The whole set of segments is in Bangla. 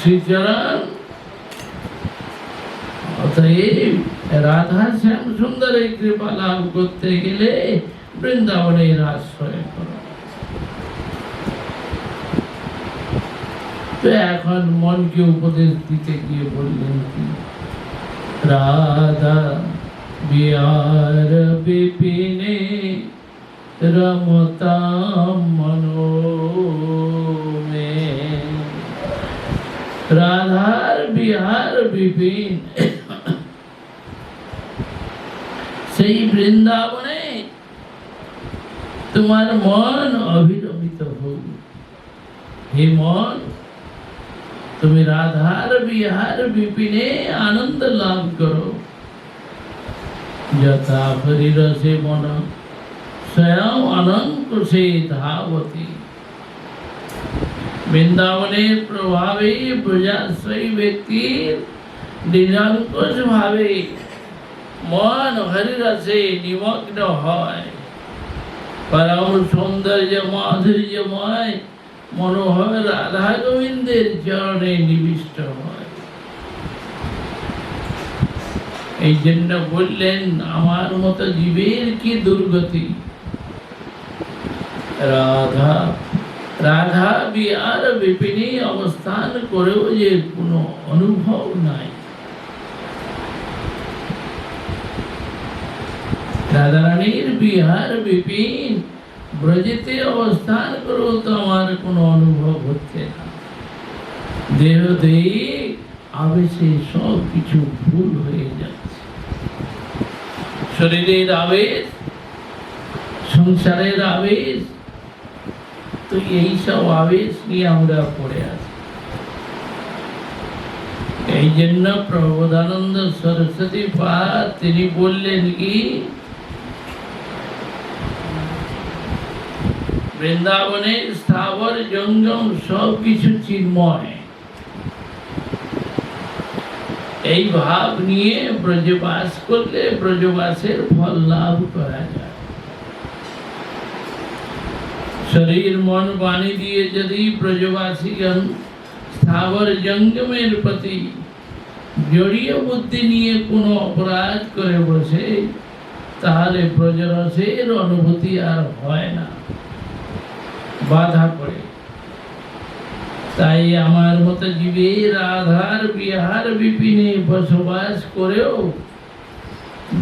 শ্রীচরণ। অতএব রাধা শ্যাম সুন্দরের কৃপা লাভ করতে গেলে বৃন্দাবনের আশ্রয় করো। তো এখন মনকে উপদেশ দিতে গিয়ে বললেন কি, রাধা বিহার বিপিনে রমতাম মনো মে। রাধার বিহার বিপিন, সেই বৃন্দাবনে তোমার মন অভিরমিত হোক। হে মন, তুমি রাধার বিহার বিপিনে আনন্দ লাভ করো। যথা পরিরসে মন স্বয়ং অনঙ্কুশে ধাবতী। বৃন্দাবনের প্রভাবে প্রজাশ্রয়ী ব্যক্তির নিরঙ্কুশ ভাবে মন হরিরসে নিমগ্ন হয়। পরম সৌন্দর্য মাধুর্যময় মনোহর রাধা গোবিন্দের চরণে নিবিষ্ট হয়। এই জন্য বললেন, আমার মতো জীবের কি দুর্গতি। রাধা রাধা বিহার বিপিনে অবস্থান করেও যে কোনো অনুভব নাই। রাধারানীর বিহার বিপিন ব্রজেতে অবস্থান করেও তো আমার কোনো অনুভব হচ্ছে না। দেহ দেহে আবেশে সব কিছু ভুল হয়ে যাচ্ছে। শরীরের আবেশ, সংসারের আবেশ, তো এইসব আবেশ নিয়ে আমরা পড়ে আছি। এই জন্য প্রবোধানন্দ সরস্বতী পাদ তিনি বললেন কি, বৃন্দাবনের স্থাবর জঙ্গম সব কিছু চিন্ময়। এই ভাব নিয়ে ব্রজবাস করলে ব্রজবাসের ফল লাভ করা যায়। শরীর মন বাণী দিয়ে যদি ব্রজবাসীগণ স্থাবর জঙ্গমের প্রতি জড়িয়ে বুদ্ধি নিয়ে কোনো অপরাধ করে বসে, তাহলে ব্রজরসের অনুভূতি আর হয় না, বাধা পড়ে। তাই আমার মতো জীবের রাধার বিহার বিপিনে বসবাস করেও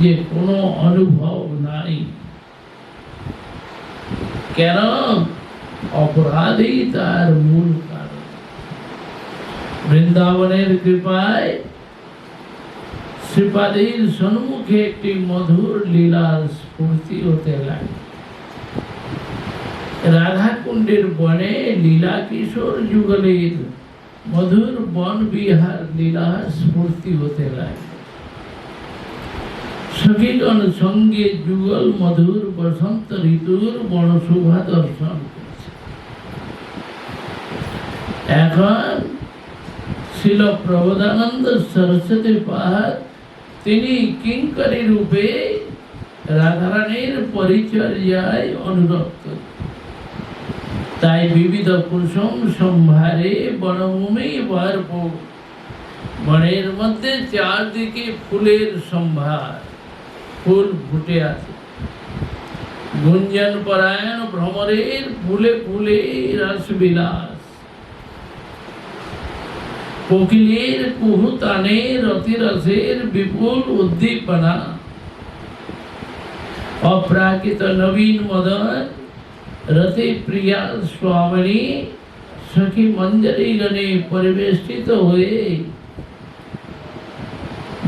যে কোনো অনুভব নাই। কেন? অপরাধই তার মূল কারণ। বৃন্দাবনের কৃপায় শ্রীপাদের সম্মুখে একটি মধুর লীলা স্ফূর্তি হতে লাগে। রাধা কুণ্ডের বনে লীলা কিশোর যুগলের মধুর বন বিহার লীলা স্ফূর্তি হতে লাগে। সখীগণ সঙ্গে যুগল মধুর বসন্ত ঋতুর বড় শোভা দর্শন করছে। এখন শ্রীল প্রবোধানন্দ সরস্বতী পাদ তিনি কিঙ্করী রূপে রাধারানীর পরিচর্যায় অনুরক্ত। তাই বিবিধ কুসুম সম্ভারে বনভূমি ভরপুর। বনের মধ্যে চারদিকে ফুলের সম্ভার, ফুল ফুটে আছে। গুঞ্জন পরায়ণ ভ্রমরের ফুলে ফুলে রসবিলাস। কোকিলের কুহুতানে রতিরসের বিপুল উদ্দীপনা। অপ্রাকৃত নবীন মদন রতি প্রিয়া স্বামিনী সখী মঞ্জরীগণে পরিবেষ্টিত হয়ে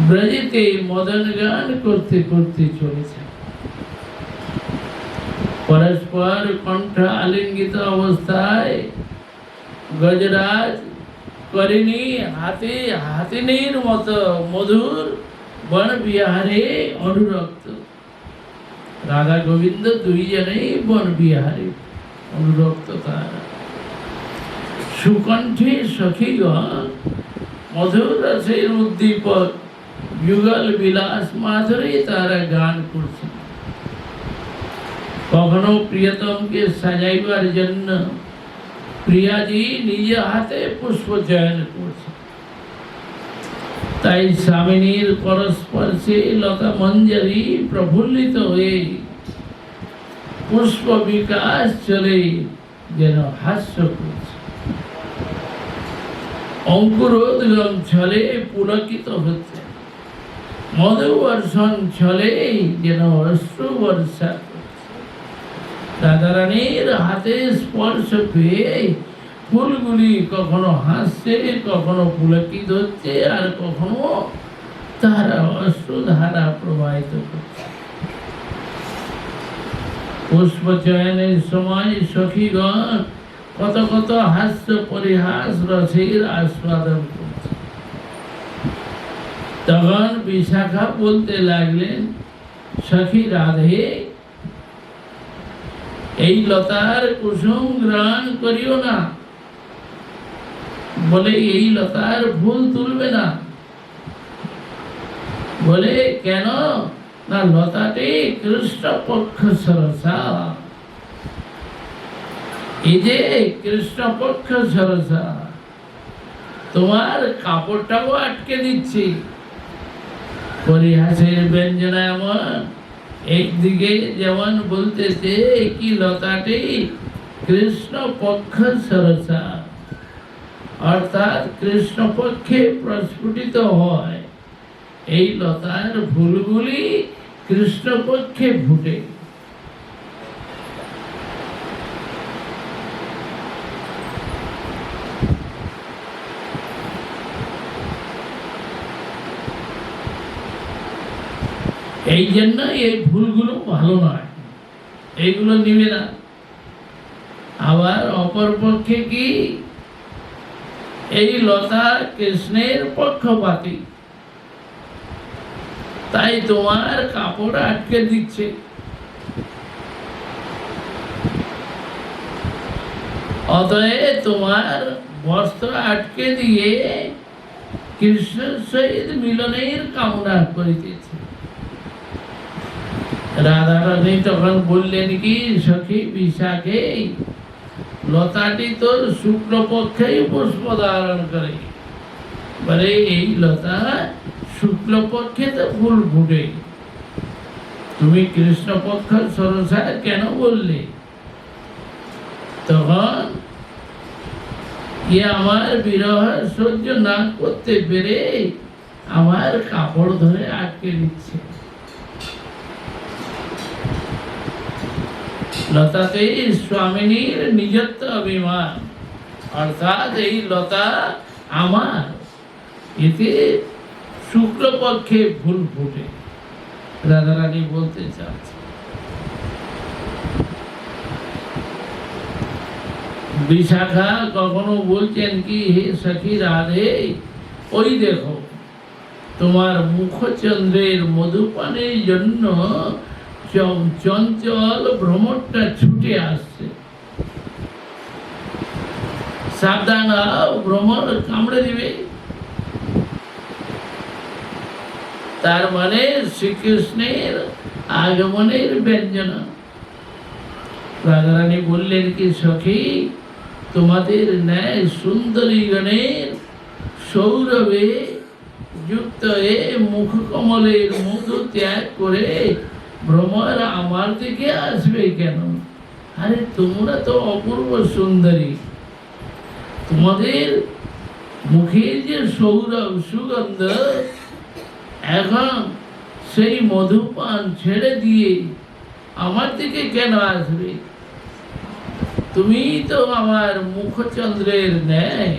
ব্রজেতে মদন গান করতে করতে চলেছে। পরস্পর কণ্ঠ আলিঙ্গিত অবস্থায় গজরাজ করিনি হাতে হাতিনীর মতো মধুর বন বিহারে অনুরক্ত। রাধা গোবিন্দ দুইজনেই বন বিহারে অনুরক্ত। তারা সুকণ্ঠে সখীগণ মধুর রসের উদ্দীপক যুগল বিলাস মাধুরী তারা গান করছে। কখনো প্রিয়তমকে সাজাইবার জন্য প্রিয়াজি নিজে হাতে পুষ্প চয়ন করছে। তাই স্বামিনীর পরস্পর্শে লতা মঞ্জরি প্রফুল্লিত হয়ে পুষ্প বিকাশ চলে যেন হাস্য করছে। অঙ্কুরোদ্গম ছলে পুলকিত হচ্ছে, মধুবর্ষণ ছলে যেন অশ্রু বর্ষা করছে। রাধারানীর হাতে স্পর্শ পেয়ে ফুলগুলি কখনো হাসছে, কখনো পুলকিত হচ্ছে, আর কখনো তারা অশ্রুধারা প্রবাহিত করছে। পুষ্প চয়নের সময় সখীগণ কত কত হাস্য পরিহাস রসের আস্বাদন করছে। তখন বিশাখা বলতে লাগলেন, সখী রাধে, এই লতার কুসুম গ্রহণ করিও না। বলে, এই লতার ফুল তুলবে না। বলে, কেন? না, লতাটি কৃষ্ণপক্ষ সরসা। এই যে কৃষ্ণপক্ষ সরসা, তোমার কাপড়টাও আটকে দিচ্ছি। পরিহাসের ব্যঞ্জনা এমন, একদিকে যেমন বলতেছে কি লতাটি কৃষ্ণপক্ষ সরসা, অর্থাৎ কৃষ্ণপক্ষে প্রস্ফুটিত হয়। এই লতার ফুলগুলি কৃষ্ণপক্ষে ফুটে। এই জন্য এই ফুলগুলো ভালো নয়, এইগুলো নিবে না। আবার অপরপক্ষে কি, এই লতা কৃষ্ণের পক্ষপাতী, তাই তোমার কাপড় আটকে দিচ্ছে। অতএব তোমার বস্ত্র আটকে দিয়ে কৃষ্ণের সহিত মিলনের কামনা করিতেছে। রাধারানী তখন বললেন কি, সখী বিশাখে, লতাটি তোর শুক্লপক্ষেই পুষ্প ধারণ করে। বলে, এই লতা শুক্লপক্ষে তো ফুল ফুটে, তুমি কৃষ্ণপক্ষ সরসা কেন বললে? তখন আমার বিরহ সহ্য না করতে পেরে আমার কাপড় ধরে আটকে দিচ্ছে। লতাতে স্বামিনীর নিজত্ব অভিমান, অর্থাৎ এই লতা আমার, এতে শুক্লপক্ষে ফুল ফুটে। রাধারানী বলতে চাচ্ছে, বিশাখা কখনো বলছেন কি, হে সখী রাধে, ওই দেখো তোমার মুখচন্দ্রের মধুপানের জন্য চঞ্চল ভ্রমরটা ছুটে আসছে। সাবধান হও, ভ্রমর কামড়ে দিবে। তার মানে শ্রীকৃষ্ণের আগমনের ব্যঞ্জনা। রাধারানী বললেন কি, সখী, তোমাদের ন্যায় সুন্দরীগণের সৌরভে যুক্ত এ মুখকমলের মধু ত্যাগ করে ভ্রমর আমার দিকে আসবে কেন? আরে তোমরা তো অপূর্ব সুন্দরী, তোমাদের মুখের যে সৌরভ সুগন্ধ, এখন সেই মধুপান ছেড়ে দিয়ে আমার দিকে কেন আসবে? তুমি তো আমার মুখচন্দ্রের ন্যায়।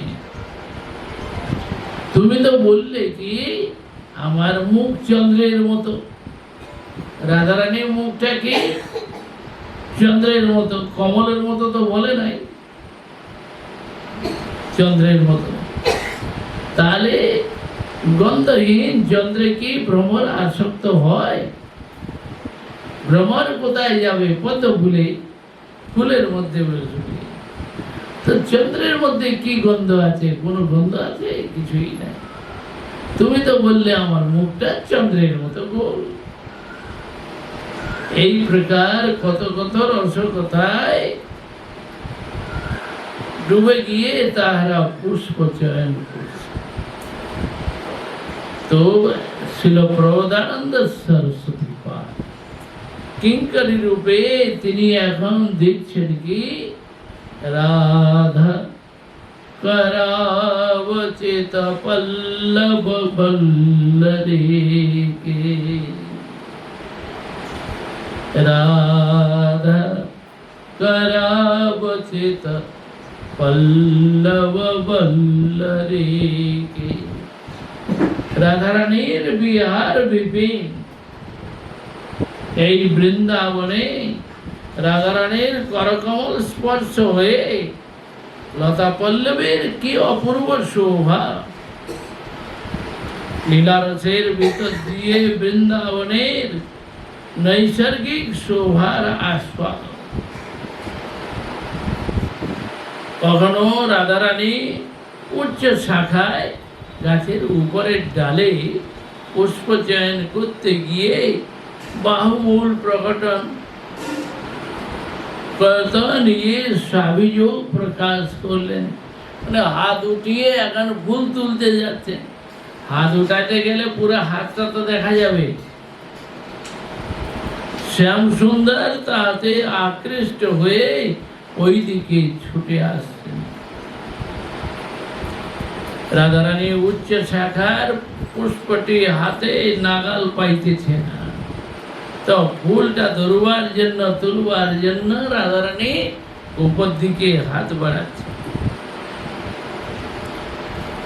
তুমি তো বললে কি আমার মুখ চন্দ্রের মতো। রাধারানীর মুখটা কি চন্দ্রের মতো, কমলের মতো তো বলে নাই, চন্দ্রের মতো। তাহলে গন্ধহীন চন্দ্রে কি ভ্রমর আসক্ত হয়? ভ্রমর কোথায় যাবে? পদ্ম ফুলে, ফুলের মধ্যে বসবে। তো চন্দ্রের মধ্যে কি গন্ধ আছে? কোনো গন্ধ আছে? কিছুই নাই। তুমি তো বললে আমার মুখটা চন্দ্রের মতো গোল। এই প্রকার কত কত রসকথায় ডুবে গিয়ে তাহারা পুষ্প চয়ন করছে। তো ছিল প্রবোধানন্দ সরস্বতী পাদ কিঙ্করী রূপে তিনি এখন দিচ্ছেন কি রাধা करावचित पल्लव बल्लरी के राधा करावचित पल्लव बल्लरी के राधा रानीर बिहार विपिन এই বৃন্দাবনে রাধা রানীর করকমল স্পর্শ হয়ে লতা পল্লবের কি অপূর্ব শোভা, লীলারসের ভিতর দিয়ে বৃন্দাবনের নৈসর্গিক শোভার আস্বাদ। কখনো রাধারানী উচ্চ শাখায় গাছের উপরের ডালে পুষ্প চয়ন করতে গিয়ে বাহুমূল প্রকটন নিয়ে স্বাভিযোগ প্রকাশ করলেন। মানে হাত উঠিয়ে এখন ফুল তুলতে যাচ্ছেন, হাত উঠাতে গেলে পুরো হাতটা তো দেখা যাবে। শ্যাম সুন্দর তাতে আকৃষ্ট হয়ে ওই দিকে ছুটে আসছেন। রাধারানী উচ্চ শাখার পুষ্পটি হাতে নাগাল পাইতেছে না, তো ফুলটা তুলবার জন্য রাধারানী উপর দিকে হাত বাড়াচ্ছে।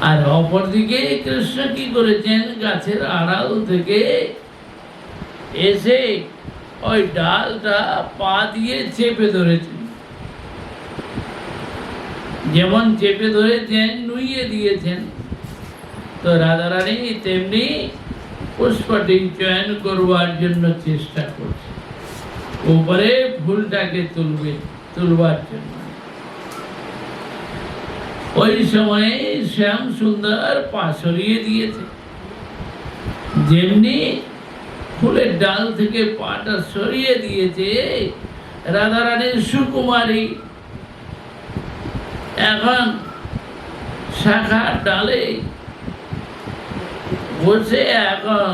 আর অপর দিকে কৃষ্ণ কি করেছেন, গাছের আড়াল থেকে এসে ওই ডালটা পা দিয়ে চেপে ধরেছেন। যেমন চেপে ধরেছেন, নুইয়ে দিয়েছেন। তো রাধারানী তেমনি পুষ্পটি চয়ন করবার জন্য চেষ্টা করছে, উপরে ফুলটাকে তুলবার জন্য। ওই সময়ে শ্যাম সুন্দর পা সরিয়ে দিয়েছে। যেমনি ফুলের ডাল থেকে পাটা সরিয়ে দিয়েছে, রাধারানীর সুকুমারী এখন শাখার ডালে বসে এখন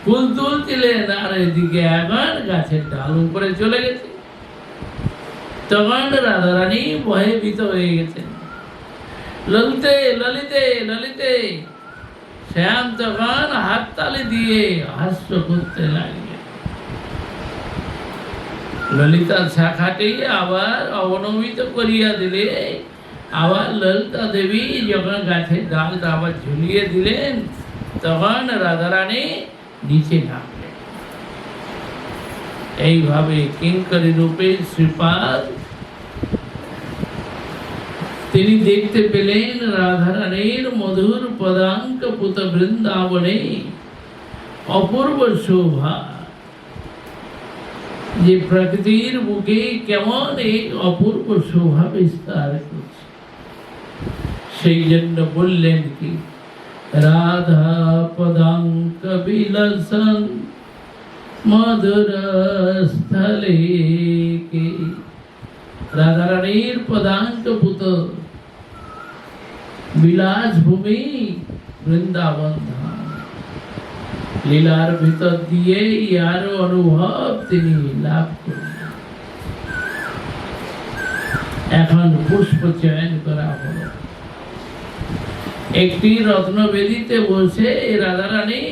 ফুল তুলছিলেন, আর এদিকে এখন গাছের ডাল উপরে চলে গেছে। তখন রাধারানী ভয়ভীত হয়ে গেছেন। ললিতে ললিতে ললিতে শ্যাম তখন হাততালি দিয়ে হাস্য করতে লাগলেন। ললিতা শাখাটি আবার অবনমিত করিয়া দিলে, আবার ললিতা দেবী যখন গাছের ডালটা আবার ঝুলিয়ে দিলেন, তখন রাধারানী নিচে নামলেন। এইভাবে কিঙ্করী রূপে শ্রীপাদ তিনি দেখতে পেলেন রাধারানীর মধুর পদাঙ্ক পুত বৃন্দাবনে অপূর্ব শোভা, যে প্রকৃতির বুকে কেমন এই অপূর্ব শোভা বিস্তার করছে। সেই জন্য বললেন কি রাধা পদাঙ্ক বিলাসন মধুর স্থলে কে। রাধারানীর পদাঙ্ক পুত বিলাস ভূমি বৃন্দাবন ধাম, লীলার ভিতর দিয়ে ইয়ার অনুভব তিনি লাভ করলেন। এখন পুষ্প চয়ন করা হলো। একটি রত্নবেদিতে বসে রাধারানী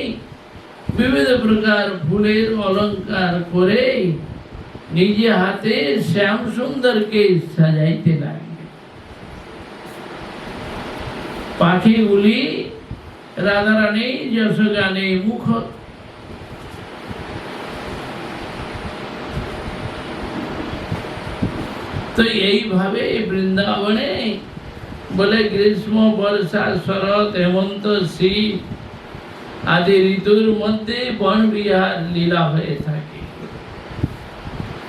বিবিধ প্রকার ফুলের অলঙ্কার করে নিজে হাতে শ্যাম সুন্দরকে সাজাইতে লাগলেন। পাখিগুলি রাধারানী যশগানে মুখর। তো এইভাবে বৃন্দাবনে বলে গ্রীষ্ম বর্ষা শরৎ হেমন্ত শীত আদি ঋতুর মধ্যে বনবিহার লীলা হয়ে থাকে।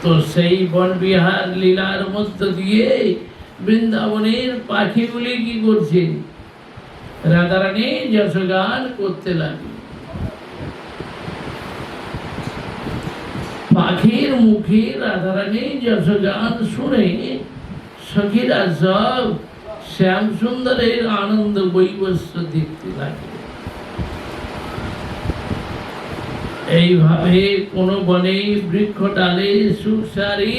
তো সেই বনবিহার লীলার মধ্য দিয়ে বৃন্দাবনের পাখিগুলি কি করছে, রাধারানী যশগান করতে লাগলো। পাখির মুখে রাধারানী যশগান শুনে সখীরা সব শ্যাম সুন্দরের আনন্দ বৈবস্য দেখতে লাগে। এইভাবে কোন বনে বৃক্ষ ডালে সুসারি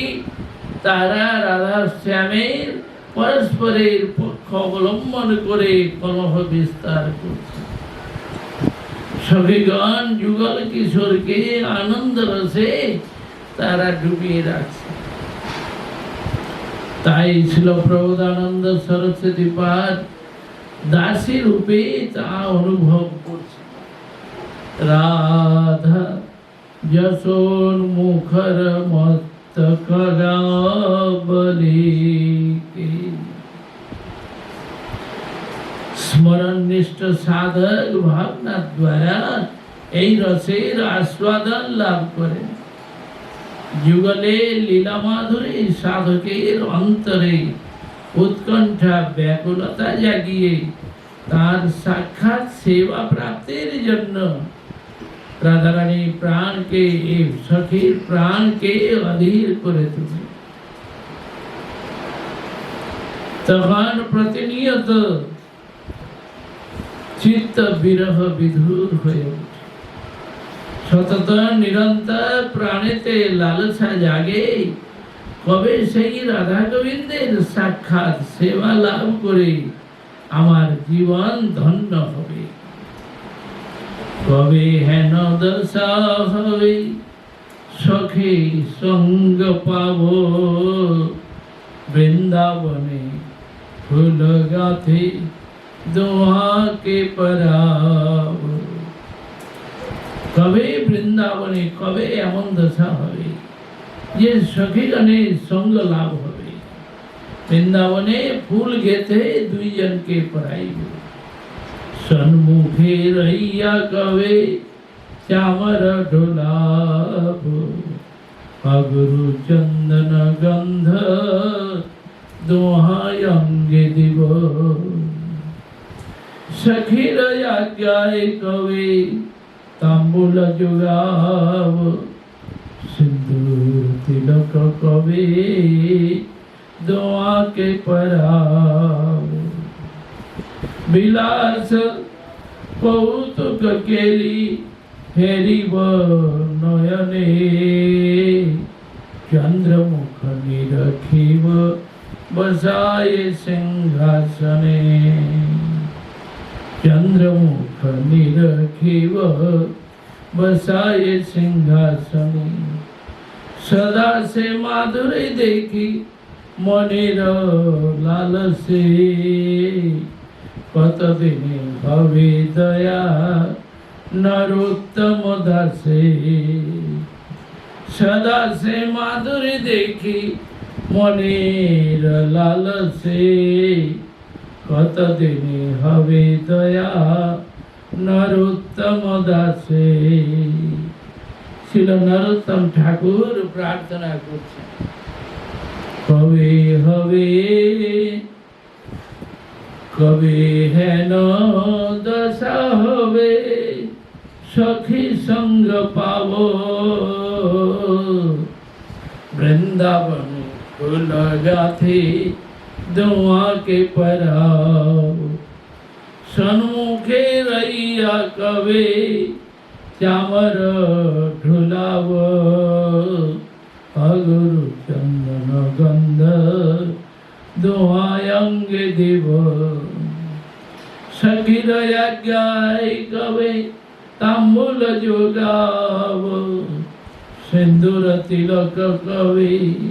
তারা রাধা শ্যামের পরস্পরের পক্ষ অবলম্বন করে কলহ বিস্তার করছে। সখীগণ যুগল কিশোরকে আনন্দ রসে তারা ডুবিয়ে রাখছে। তাই ছিল প্রবোধানন্দ সরস্বতী পাদ দাসী রূপে তা অনুভব করছে। রাধা যশোর মুখর মস্তক বলি স্মরণনিষ্ঠ সাধক ভাবনা দ্বারা এই রসের আস্বাদন লাভ করেন। যুগলে লীলা মাধুরী সাধকের অন্তরে উৎকণ্ঠা ব্যাকুলতা জাগিয়ে তার সাক্ষাৎ সেবা প্রাপ্তির জন্য রাধারানী প্রাণকে সখীর প্রাণকে অধীর করে তোলে। তখন প্রতিনিয়ত চিত্ত বিরহ বিধুর হয়ে ওঠে। সতত নিরন্তর প্রাণেতে লালসা জাগে কবে সেই রাধা গোবিন্দের সাক্ষাৎ সেবা লাভ করে আমার জীবন ধন্য হবে, কবে হেন দশা হবে সখী সঙ্গ পাব বৃন্দাবনে ফুল গাথে দোহাকে পরাব। কবে বৃন্দাবনে কবে এমন দশা হবে যে সখীগণের সঙ্গ লাভ হবে, বৃন্দাবনে ফুল গেথে দুইজনকে পরাইব। সন্মুখে রইয়া কবে চামর ঢোলাব, অগুরু চন্দন গন্ধ দোহাই অঙ্গে দিব। সখীর আজ্ঞায় কবে তাম্বুল যোগাব, সিন্দুর তিলক কবে দোয়াকে পরাব। বিলাস কৌতুক কেলি হেরিব নয়নে, চন্দ্রমুখ নিরখিব বসায় সিংহাসনে। চন্দ্রমুখ নিরখিব বসায় সিংহাসনে। সদা সে মাধুরী দেখি মনের লালসে, কতদিনে হবে দয়া নরোত্তম দাসে। সদা সে মাধুরী দেখি মনের লালসে, কতদিনে হবে দয়া নরোত্তম দাসে। ছিল নরোত্তম ঠাকুর প্রার্থনা করছেন, কবে হবে কবে হেন দশা হবে সখী সঙ্গ পাব বৃন্দাবনে ফুল গাথে দোয়াকে পরাব। সন্মুখে রইয়া কবে চামর ঢুলাব, অগুরু চন্দন গন্ধ দোহাই অঙ্গে দিব। সখীর আজ্ঞায় কবে তাম্বুল যোগাব, সিন্দুর তিলক কবে